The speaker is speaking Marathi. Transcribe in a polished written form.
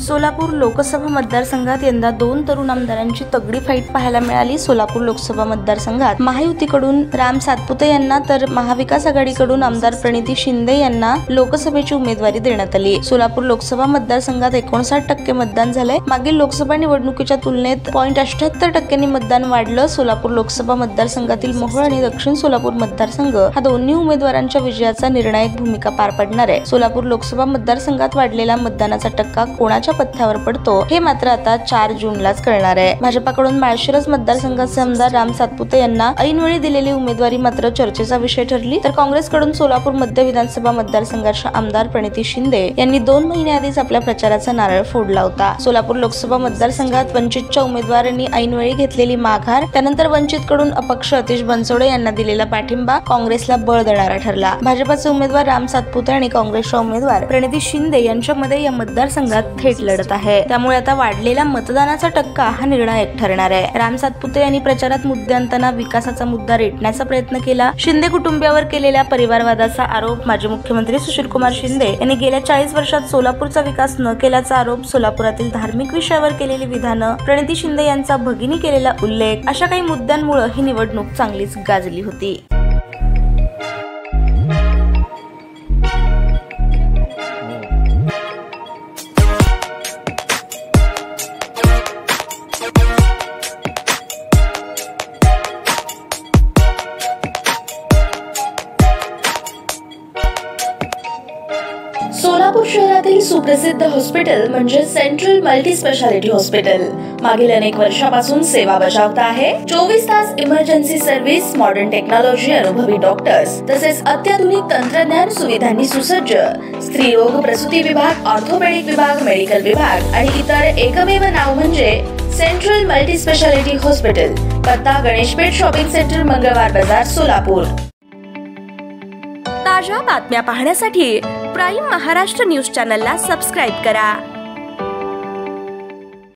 सोलापूर लोकसभा मतदारसंघात यंदा 2 तरुण आमदारांची तगडी फाईट पाहायला मिळाली। सोलापूर लोकसभा मतदारसंघात महायुतीकडून राम सातपुते यांना तर महाविकास आघाडीकडून आमदार प्रणिती शिंदे यांना लोकसभेची उमेदवारी देण्यात आली। सोलापूर लोकसभा मतदारसंघात 59% मतदान झाले। मागील लोकसभा निवडणुकीच्या तुलनेत 0.78% मतदान वाढलं। सोलापूर लोकसभा मतदारसंघातील मोहोळ आणि दक्षिण सोलापूर मतदारसंघ हा दोन्ही उमेदवारांच्या विजयाचा निर्णायक भूमिका पार पडणार आहे। सोलापूर लोकसभा मतदारसंघात वाढलेला मतदानाचा टक्का कोणाच्या पथ्यावर पडतो हे मात्र आता 4 जूनलाच कळणार आहे। भाजपाकडून माळशिरस मतदारसंघाचे आमदार राम सातपुते यांना ऐनवेळी दिलेली उमेदवारी मात्र चर्चेचा विषय ठरली, तर काँग्रेसकडून सोलापूर मध्य विधानसभा मतदारसंघाच्या आमदार प्रणिती शिंदे यांनी 2 महिन्याआधीच आपल्या प्रचाराचा नारळ फोडला होता। सोलापूर लोकसभा मतदारसंघात वंचितच्या उमेदवारांनी ऐनवेळी घेतलेली माघार, त्यानंतर वंचितकडून अपक्ष अतिश बनसोडे यांना दिलेला पाठिंबा काँग्रेसला बळ देणारा ठरला। भाजपाचे उमेदवार राम सातपुते आणि काँग्रेसच्या उमेदवार प्रणिती शिंदे यांच्यामध्ये या मतदारसंघात थेट लढत आहे। त्यामुळे आता वाढलेला मतदानाचा टक्का हा निर्णायक ठरणार आहे। राम सातपुते यांनी प्रचारात मुद्दे आणताना विकासाचा मुद्दा रेटण्याचा प्रयत्न केला। शिंदे कुटुंबियावर केलेल्या परिवारवादाचा आरोप, माजी मुख्यमंत्री सुशीलकुमार शिंदे यांनी गेल्या 40 वर्षात सोलापूरचा विकास न केल्याचा आरोप, सोलापुरातील धार्मिक विषयावर केलेली विधानं, प्रणिती शिंदे यांचा भगिनी केलेला उल्लेख अशा काही मुद्द्यांमुळे ही निवडणूक चांगलीच गाजली होती। सोलापूर शहरातील सुप्रसिद्ध हॉस्पिटल म्हणजे सेंट्रल मल्टी स्पेशालिटी हॉस्पिटल मागील अनेक वर्षापासून सेवा बजावत आहे। 24 तास इमर्जन्सी सर्व्हिस, मॉडर्न टेक्नॉलॉजी, अनुभवी डॉक्टर्स तसेच अत्याधुनिक तंत्रज्ञान सुविधांनी सुसज्ज स्त्रीरोग प्रसूती विभाग, ऑर्थोपेडिक विभाग, मेडिकल विभाग आणि इतर एकमेव नाव म्हणजे सेंट्रल मल्टी स्पेशालिटी हॉस्पिटल। पत्ता गणेशपेठ शॉपिंग सेंटर, मंगळवार बाजार, सोलापूर। ताज्या बातम्या पाहण्यासाठी प्राईम महाराष्ट्र न्यूज चॅनलला सबस्क्राईब करा।